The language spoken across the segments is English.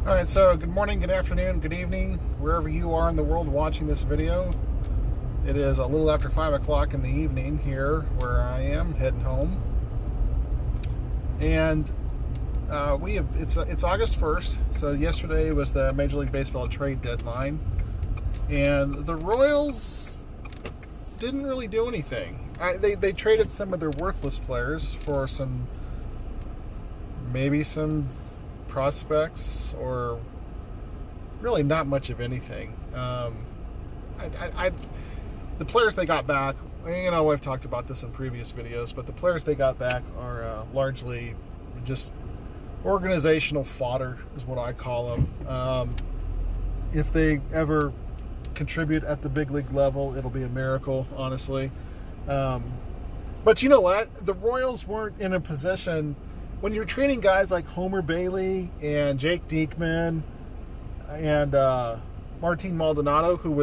All right, so good morning, good afternoon, good evening, wherever you are in the world watching this video. It is a little after 5 o'clock in the evening here where I am, heading home. And it's August 1st, so yesterday was the Major League Baseball trade deadline. And the Royals didn't really do anything. They traded some of their worthless players for maybe some prospects, or really not much of anything. The players they got back, I've talked about this in previous videos, but the players they got back are largely just organizational fodder, is what I call them. If they ever contribute at the big league level, it'll be a miracle, honestly. But you know what? The Royals weren't in a position. When you're trading guys like Homer Bailey and Jake Diekman and Martin Maldonado, who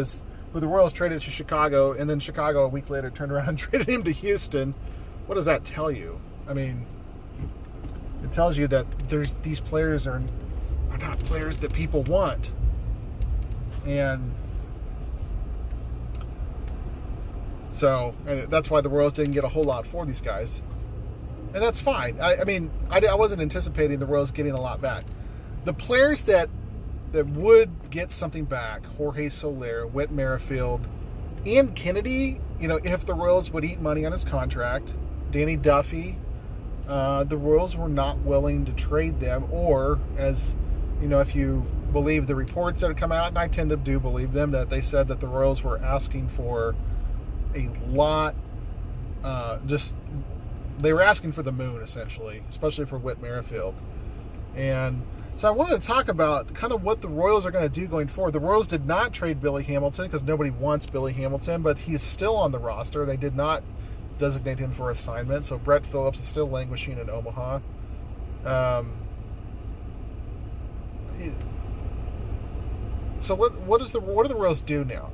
the Royals traded to Chicago, and then Chicago a week later turned around and traded him to Houston, what does that tell you? I mean, it tells you that these players are not players that people want. And that's why the Royals didn't get a whole lot for these guys. And that's fine. I wasn't anticipating the Royals getting a lot back. The players that would get something back, Jorge Soler, Whit Merrifield, Ian Kennedy, if the Royals would eat money on his contract, Danny Duffy, the Royals were not willing to trade them, or, as if you believe the reports that have come out, and I tend to do believe them, that they said that the Royals were asking for a lot, they were asking for the moon, essentially, especially for Whit Merrifield. And so I wanted to talk about kind of what the Royals are going to do going forward. The Royals did not trade Billy Hamilton because nobody wants Billy Hamilton, but he's still on the roster. They did not designate him for assignment, so Brett Phillips is still languishing in Omaha. So what do the Royals do now?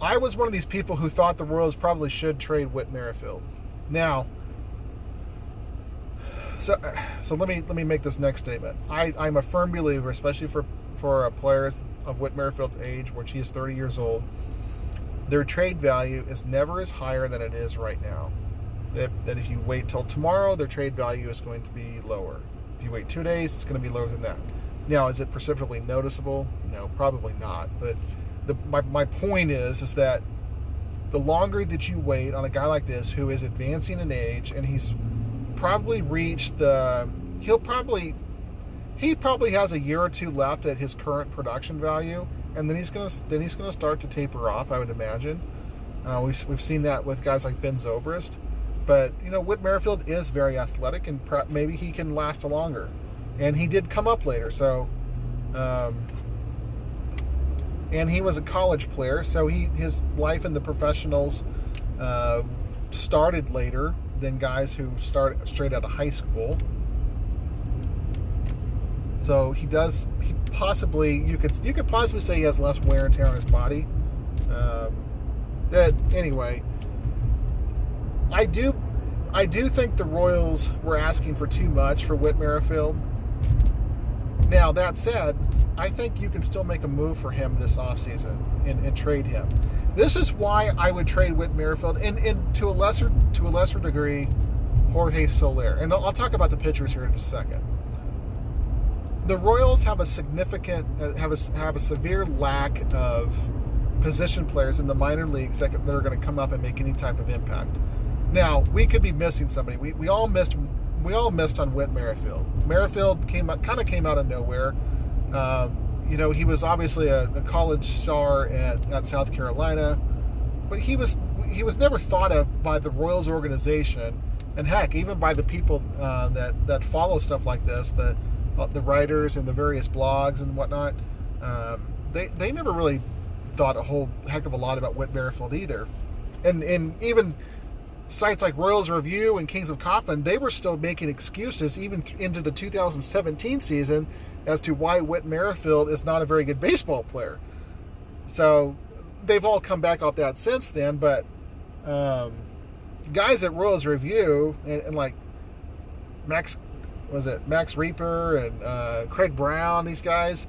I was one of these people who thought the Royals probably should trade Whit Merrifield. Now, so let me make this next statement. I'm a firm believer, especially for players of Whit Merrifield's age, which he is 30 years old, their trade value is never as higher than it is right now. That if you wait till tomorrow, their trade value is going to be lower. If you wait 2 days, it's going to be lower than that. Now, is it perceptibly noticeable? No, probably not. But my point is that the longer that you wait on a guy like this, who is advancing in age, and he's probably reached he probably has a year or two left at his current production value, and then he's gonna start to taper off, I would imagine. We've seen that with guys like Ben Zobrist, but Whit Merrifield is very athletic, and maybe he can last longer, and he did come up later, so. And he was a college player, so his life in the professionals started later than guys who start straight out of high school. So you could possibly say he has less wear and tear on his body. Anyway, I do think the Royals were asking for too much for Whit Merrifield. Now, that said, I think you can still make a move for him this offseason and trade him. This is why I would trade Whit Merrifield, and to a lesser degree, Jorge Soler. And I'll talk about the pitchers here in just a second. The Royals have a severe lack of position players in the minor leagues that are going to come up and make any type of impact. Now, we could be missing somebody. We all missed on Whit Merrifield. Merrifield came out of nowhere. He was obviously a college star at South Carolina, but he was never thought of by the Royals organization, and heck, even by the people that follow stuff like this, the writers and the various blogs and whatnot. They never really thought a whole heck of a lot about Whit Merrifield either, and even sites like Royals Review and Kings of Kaufman, they were still making excuses even into the 2017 season as to why Whit Merrifield is not a very good baseball player. So they've all come back off that since then, but guys at Royals Review and like Max was it Max Reaper and Craig Brown, these guys,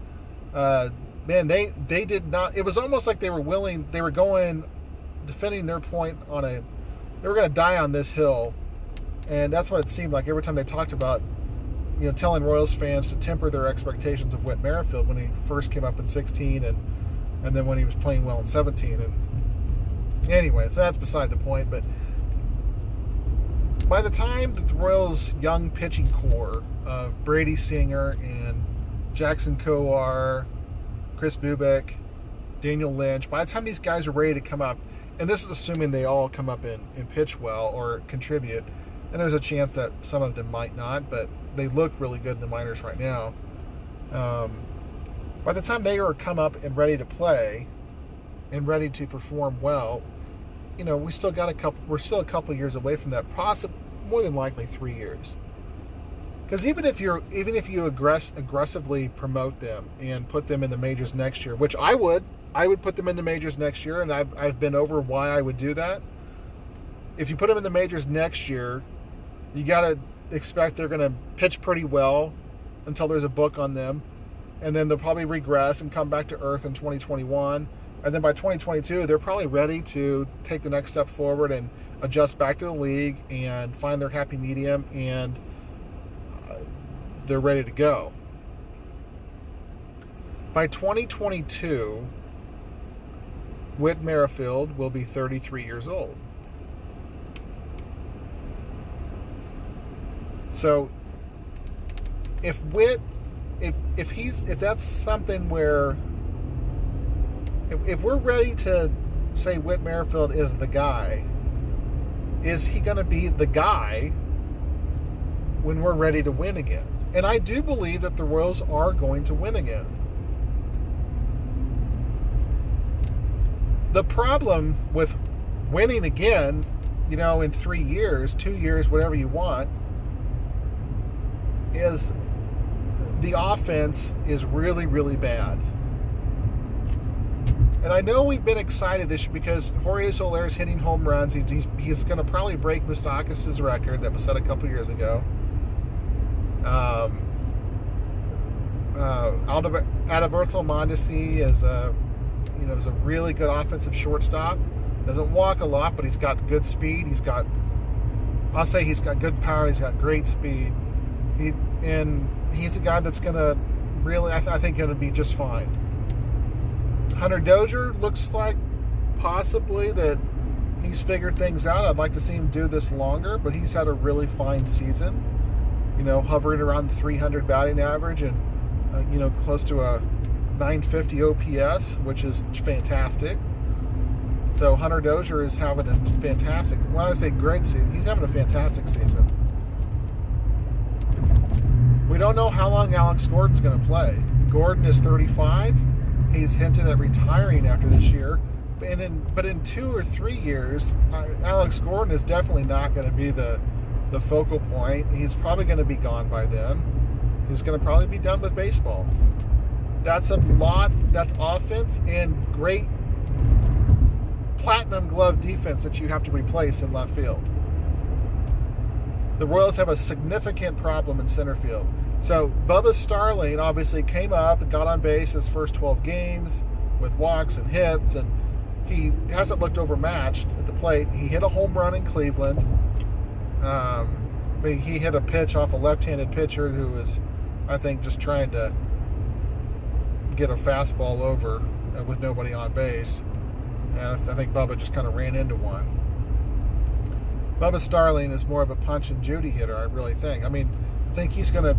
man, they did not. It was almost like they were going defending their point they were going to die on this hill, and that's what it seemed like every time they talked about, telling Royals fans to temper their expectations of Whit Merrifield when he first came up in 16 and then when he was playing well in 17. And anyway, so that's beside the point. But by the time that the Royals' young pitching core of Brady Singer and Jackson Kowar, Chris Bubick, Daniel Lynch, by the time these guys are ready to come up, and this is assuming they all come up and pitch well or contribute, and there's a chance that some of them might not, but they look really good in the minors right now. By the time they are come up and ready to play and ready to perform well, we're still a couple years away from that, possibly more than likely 3 years. Because even if you aggressively promote them and put them in the majors next year, which I would put them in the majors next year, and I've been over why I would do that. If you put them in the majors next year, you got to expect they're going to pitch pretty well until there's a book on them, and then they'll probably regress and come back to earth in 2021. And then by 2022, they're probably ready to take the next step forward and adjust back to the league and find their happy medium, and they're ready to go. By 2022, Whit Merrifield will be 33 years old. So if that's something where if we're ready to say Whit Merrifield is the guy, is he going to be the guy when we're ready to win again? And I do believe that the Royals are going to win again. The problem with winning again, in 3 years, 2 years, whatever you want, is the offense is really, really bad. And I know we've been excited this year because Jorge Soler is hitting home runs. He's going to probably break Moustakas' record that was set a couple years ago. Adalberto Mondesi is is a really good offensive shortstop. Doesn't walk a lot, but he's got good speed. He's got good power. He's got great speed. He's a guy that's going to really, I think, going to be just fine. Hunter Dozier looks like possibly that he's figured things out. I'd like to see him do this longer, but he's had a really fine season. Hovering around the 300 batting average and close to a 950 OPS, which is fantastic. So Hunter Dozier is having a fantastic, when I say great season, he's having a fantastic season. We don't know how long Alex Gordon's going to play. Gordon is 35. He's hinted at retiring after this year. But in 2 or 3 years, Alex Gordon is definitely not going to be the focal point. He's probably going to be gone by then. He's going to probably be done with baseball. That's a lot. That's offense and great platinum glove defense that you have to replace in left field. The Royals have a significant problem in center field. So Bubba Starling obviously came up and got on base his first 12 games with walks and hits, and he hasn't looked overmatched at the plate. He hit a home run in Cleveland. He hit a pitch off a left-handed pitcher who was, I think, just trying to get a fastball over with nobody on base. And I think Bubba just kind of ran into one. Bubba Starling is more of a punch and Judy hitter, I really think. I think he's gonna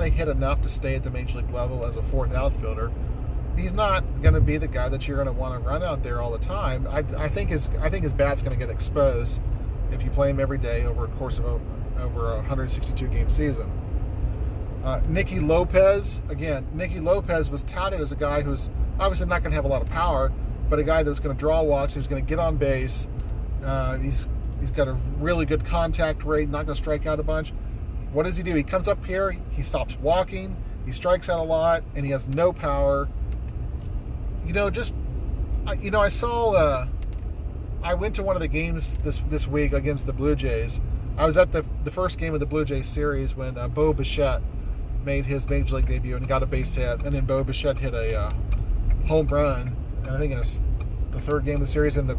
hit enough to stay at the major league level as a fourth outfielder. He's not gonna be the guy that you're gonna want to run out there all the time. I think his bat's gonna get exposed if you play him every day over a course of over a 162 game season. Nicky Lopez was touted as a guy who's obviously not gonna have a lot of power, but a guy that's gonna draw walks, who's gonna get on base. He's got a really good contact rate, not gonna strike out a bunch. What does he do? He comes up here, he stops walking, he strikes out a lot, and he has no power. I went to one of the games this week against the Blue Jays, I was at the first game of the Blue Jays series when Bo Bichette made his Major League debut and got a base hit, and then Bo Bichette hit a home run, and I think in the third game of the series, and the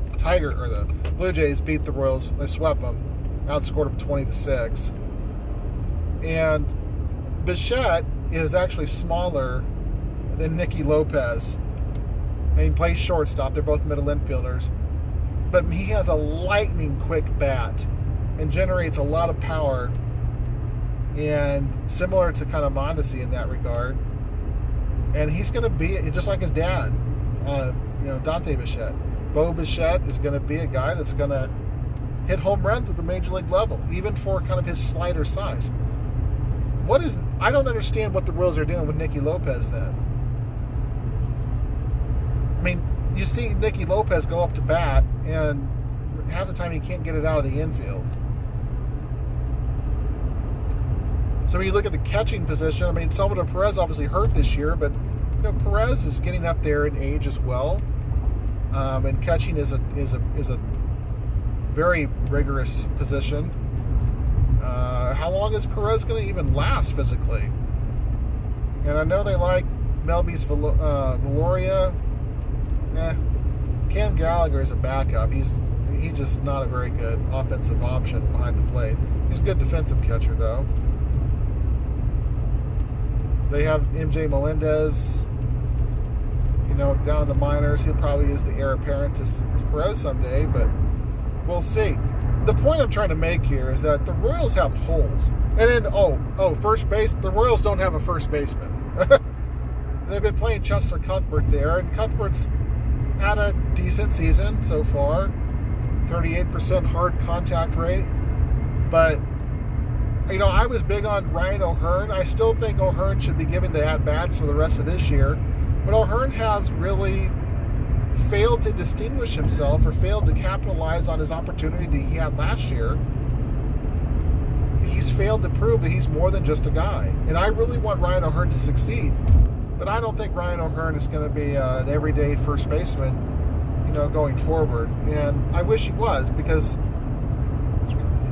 Blue Jays beat the Royals. They swept them, outscored them 20-6. And Bichette is actually smaller than Nicky Lopez. And he plays shortstop. They're both middle infielders. But he has a lightning quick bat and generates a lot of power. And similar to kind of Mondesi in that regard. And he's going to be just like his dad, Dante Bichette. Bo Bichette is going to be a guy that's going to hit home runs at the Major League level, even for kind of his slider size. I don't understand what the Royals are doing with Nicky Lopez then. I mean, you see Nicky Lopez go up to bat, and half the time he can't get it out of the infield. So when you look at the catching position, I mean, Salvador Perez obviously hurt this year, but Perez is getting up there in age as well, and catching is a very rigorous position. How long is Perez going to even last physically? And I know they like Melby's Valoria. Cam Gallagher is a backup. He's just not a very good offensive option behind the plate. He's a good defensive catcher, though. They have MJ Melendez, down in the minors. He probably is the heir apparent to Perez someday, but we'll see. The point I'm trying to make here is that the Royals have holes. And then, first base, the Royals don't have a first baseman. They've been playing Chester Cuthbert there, and Cuthbert's had a decent season so far, 38% hard contact rate. But, I was big on Ryan O'Hearn. I still think O'Hearn should be given the at-bats for the rest of this year. But O'Hearn has really failed to distinguish himself or failed to capitalize on his opportunity that he had last year. He's failed to prove that he's more than just a guy. And I really want Ryan O'Hearn to succeed. But I don't think Ryan O'Hearn is going to be an everyday first baseman, going forward. And I wish he was, because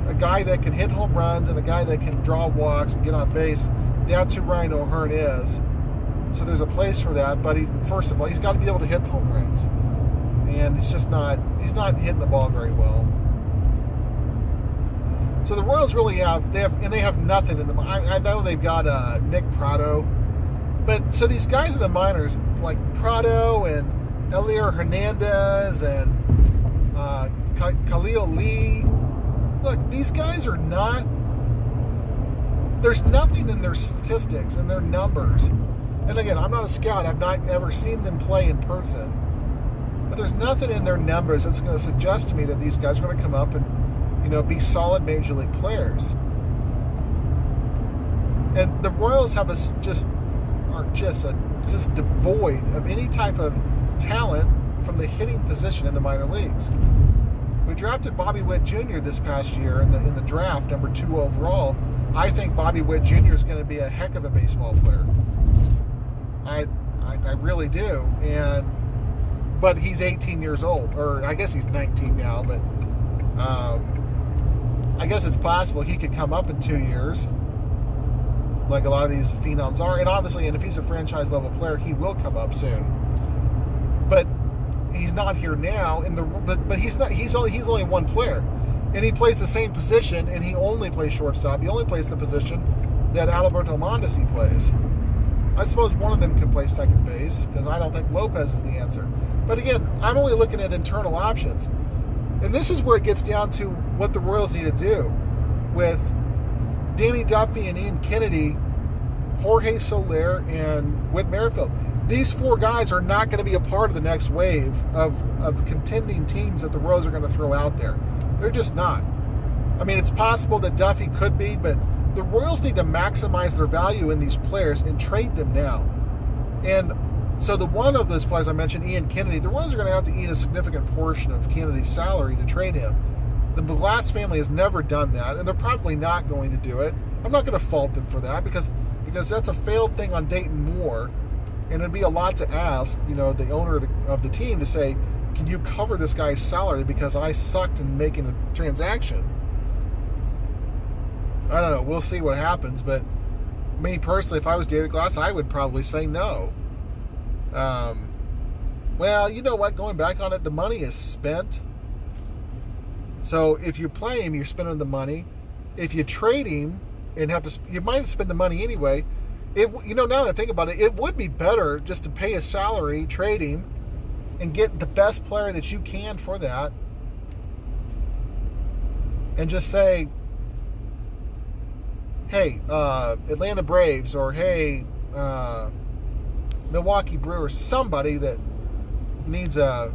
a guy that can hit home runs and a guy that can draw walks and get on base, that's who Ryan O'Hearn is. So there's a place for that, but first of all, he's got to be able to hit the home runs. And he's not hitting the ball very well. So the Royals really have nothing in them. I know they've got Nick Prado, but so these guys in the minors, like Prado and Elier Hernandez and Khalil Lee, look, these guys are not, there's nothing in their statistics and their numbers. And again, I'm not a scout. I've not ever seen them play in person. But there's nothing in their numbers that's going to suggest to me that these guys are going to come up and, be solid Major League players. And the Royals are just devoid of any type of talent from the hitting position in the minor leagues. We drafted Bobby Witt Jr. this past year in the draft, number 2 overall. I think Bobby Witt Jr. is going to be a heck of a baseball player. I really do. But he's 18 years old, or I guess he's 19 now, but I guess it's possible he could come up in 2 years, like a lot of these phenoms are. And obviously, if he's a franchise level player, he will come up soon. But he's not here now. But he's not. He's only one player, and he plays the same position, and he only plays shortstop. He only plays the position that Alberto Mondesi plays. I suppose one of them can play second base, because I don't think Lopez is the answer. But again, I'm only looking at internal options. And this is where it gets down to what the Royals need to do with Danny Duffy and Ian Kennedy, Jorge Soler, and Whit Merrifield. These 4 guys are not going to be a part of the next wave of contending teams that the Royals are going to throw out there. They're just not. I mean, it's possible that Duffy could be, but the Royals need to maximize their value in these players and trade them now. And so the one of those players I mentioned, Ian Kennedy, the Royals are going to have to eat a significant portion of Kennedy's salary to trade him. The Glass family has never done that, and they're probably not going to do it. I'm not going to fault them for that, because that's a failed thing on Dayton Moore, and it'd be a lot to ask, the owner of the team to say, can you cover this guy's salary because I sucked in making a transaction? I don't know. We'll see what happens. But me personally, if I was David Glass, I would probably say no. Well, you know what? Going back on it, the money is spent. So if you play him, you're spending the money. If you trade him and you might spend the money anyway. Now that I think about it, it would be better just to pay his salary, trade him, and get the best player that you can for that, and just say, hey, Atlanta Braves, or hey, Milwaukee Brewers, somebody that needs a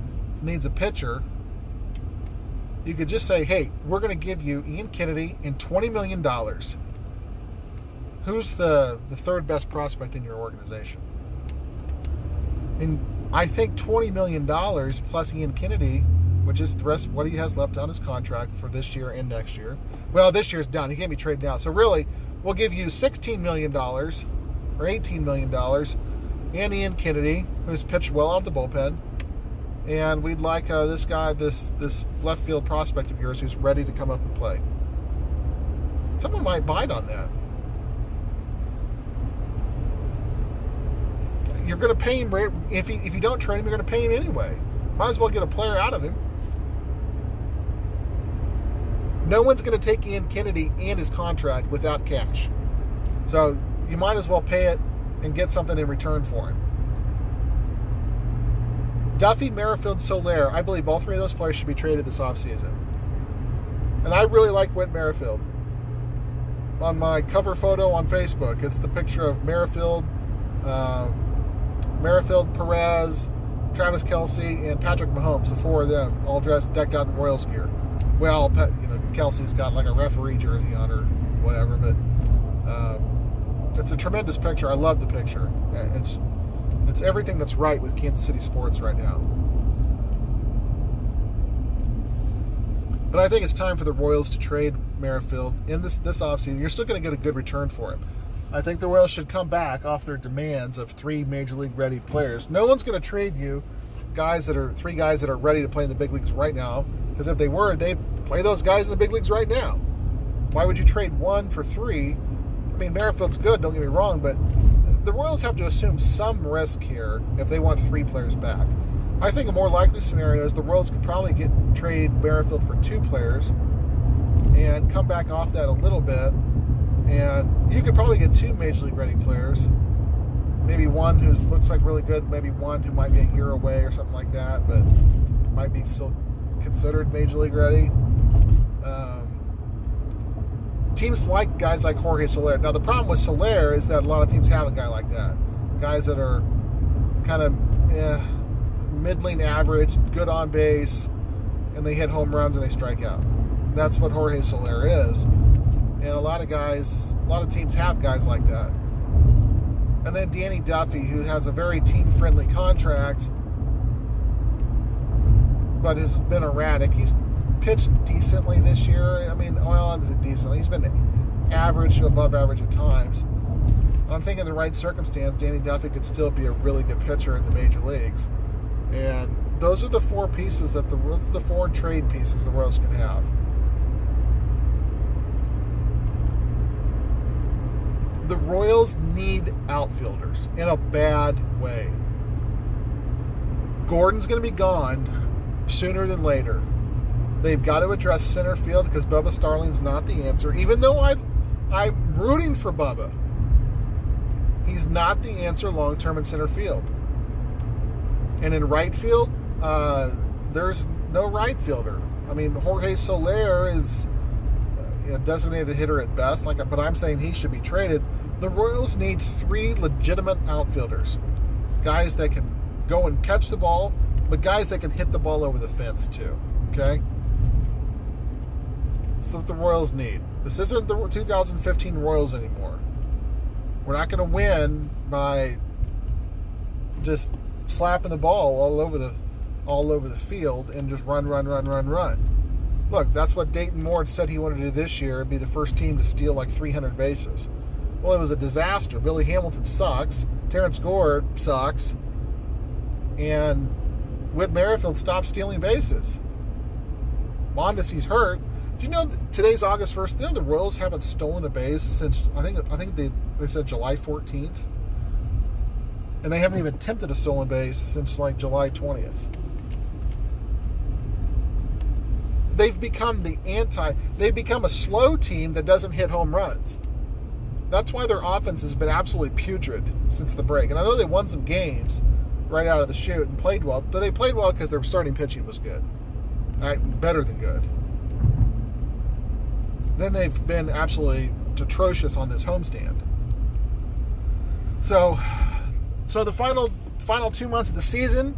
pitcher. You could just say, hey, we're going to give you Ian Kennedy and $20 million. Who's the third best prospect in your organization? And I think $20 million plus Ian Kennedy, which is the rest of what he has left on his contract for this year and next year. Well, this year's done. He can't be traded out. So really, we'll give you $16 million or $18 million and Ian Kennedy, who's pitched well out of the bullpen. And we'd like this guy, this left field prospect of yours who's ready to come up and play. Someone might bite on that. You're going to pay him, if you don't trade him, you're going to pay him anyway. Might as well get a player out of him. No one's going to take Ian Kennedy and his contract without cash. So you might as well pay it and get something in return for him. Duffy, Merrifield, Soler, I believe all three of those players should be traded this offseason. And I really like Whit Merrifield. On my cover photo on Facebook, it's the picture of Merrifield, Perez, Travis Kelce, and Patrick Mahomes, the four of them, all decked out in Royals gear. Well, Kelsey's got like a referee jersey on or whatever, but it's a tremendous picture. I love the picture. It's everything that's right with Kansas City sports right now. But I think it's time for the Royals to trade Merrifield in this offseason. You're still going to get a good return for him. I think the Royals should come back off their demands of 3 Major League ready players. No one's going to trade you three guys that are ready to play in the big leagues right now, because if they were, they'd play those guys in the big leagues right now. Why would you trade 1 for 3? I mean, Merrifield's good, don't get me wrong, but the Royals have to assume some risk here if they want 3 players back. I think a more likely scenario is the Royals could probably trade Merrifield for 2 players and come back off that a little bit, and you could probably get 2 Major League ready players. Maybe one who looks like really good, maybe one who might be a year away or something like that, but might be still considered Major League ready. Teams like guys like Jorge Soler. Now, the problem with Soler is that a lot of teams have a guy like that. Guys that are kind of middling average, good on base, and they hit home runs and they strike out. That's what Jorge Soler is. And a lot of teams have guys like that. And then Danny Duffy, who has a very team-friendly contract, but has been erratic. He's pitched decently this year. I mean, is it decently? He's been average to above average at times. I'm thinking in the right circumstance, Danny Duffy could still be a really good pitcher in the major leagues. And those are the 4 pieces the 4 trade pieces the Royals can have. The Royals need outfielders in a bad way. Gordon's going to be gone sooner than later. They've got to address center field because Bubba Starling's not the answer. Even though I'm rooting for Bubba, he's not the answer long-term in center field. And in right field, there's no right fielder. I mean, Jorge Soler is a designated hitter at best, but I'm saying he should be traded. The Royals need 3 legitimate outfielders. Guys that can go and catch the ball, but guys that can hit the ball over the fence too. Okay? That's what the Royals need. This isn't the 2015 Royals anymore. We're not going to win by just slapping the ball all over the field and just run. Look, that's what Dayton Moore said he wanted to do this year, be the first team to steal like 300 bases. Well, it was a disaster. Billy Hamilton sucks. Terrence Gore sucks. And Whit Merrifield stopped stealing bases. Mondesi's hurt, Do you know today's August 1st? You know the Royals haven't stolen a base since I think they said July 14th, and they haven't even attempted a stolen base since like July 20th. They've become they've become a slow team that doesn't hit home runs. That's why their offense has been absolutely putrid since the break. And I know they won some games right out of the chute and played well, but they played well because their starting pitching was good. Better than good. Then they've been absolutely atrocious on this homestand. So the final 2 months of the season,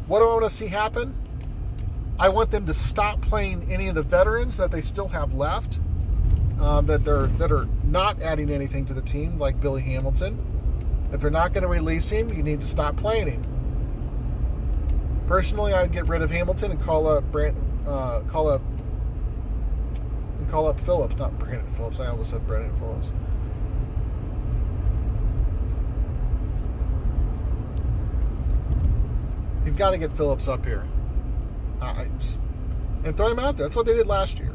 what do I want to see happen? I want them to stop playing any of the veterans that they still have left, that are not adding anything to the team, like Billy Hamilton. If they're not going to release him, you need to stop playing him. Personally, I'd get rid of Hamilton and call up Phillips, not Brandon Phillips. I almost said Brandon Phillips. You've got to get Phillips up here. And throw him out there. That's what they did last year.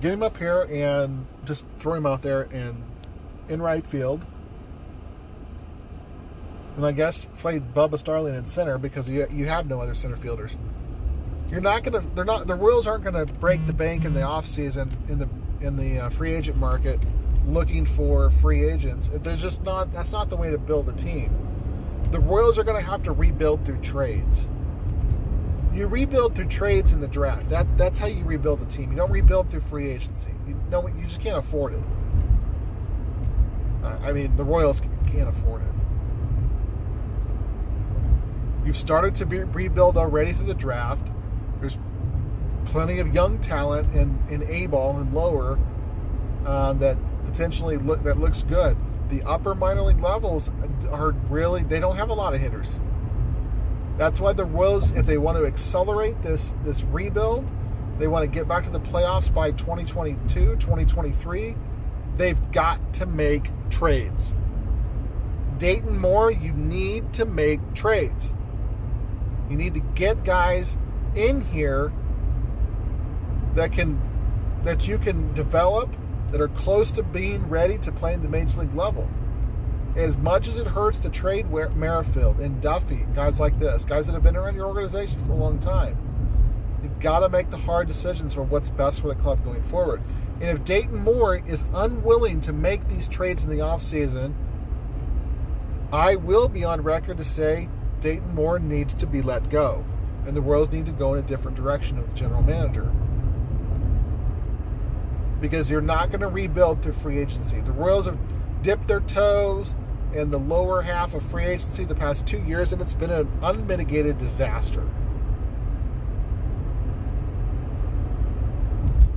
Get him up here and just throw him out there and in right field. And I guess play Bubba Starling in center because you have no other center fielders. The Royals aren't gonna break the bank in the offseason in the free agent market looking for free agents. That's not the way to build a team. The Royals are going to have to rebuild through trades. You rebuild through trades in the draft. That's how you rebuild a team. You don't rebuild through free agency. You just can't afford it. The Royals can't afford it. You've started to rebuild already through the draft. There's plenty of young talent in A-ball and lower that potentially looks good. The upper minor league levels they don't have a lot of hitters. That's why the Royals, if they want to accelerate this rebuild, they want to get back to the playoffs by 2022, 2023, they've got to make trades. Dayton Moore, you need to make trades. You need to get guys in here that you can develop, that are close to being ready to play in the major league level. As much as it hurts to trade Merrifield and Duffy, guys like this, guys that have been around your organization for a long time, you've got to make the hard decisions for what's best for the club going forward. And if Dayton Moore is unwilling to make these trades in the offseason, I will be on record to say Dayton Moore needs to be let go. And the Royals need to go in a different direction with the general manager. Because you're not going to rebuild through free agency. The Royals have dipped their toes in the lower half of free agency the past 2 years, and it's been an unmitigated disaster.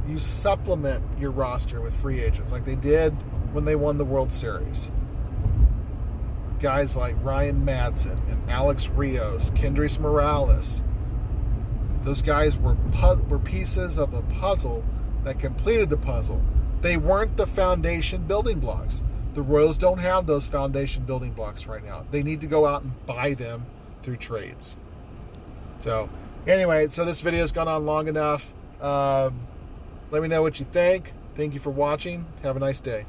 You supplement your roster with free agents like they did when they won the World Series. Guys like Ryan Madsen and Alex Rios, Kendrys Morales. Those guys were pieces of a puzzle that completed the puzzle. They weren't the foundation building blocks. The Royals don't have those foundation building blocks right now. They need to go out and buy them through trades. So anyway, this video's gone on long enough. Let me know what you think. Thank you for watching. Have a nice day.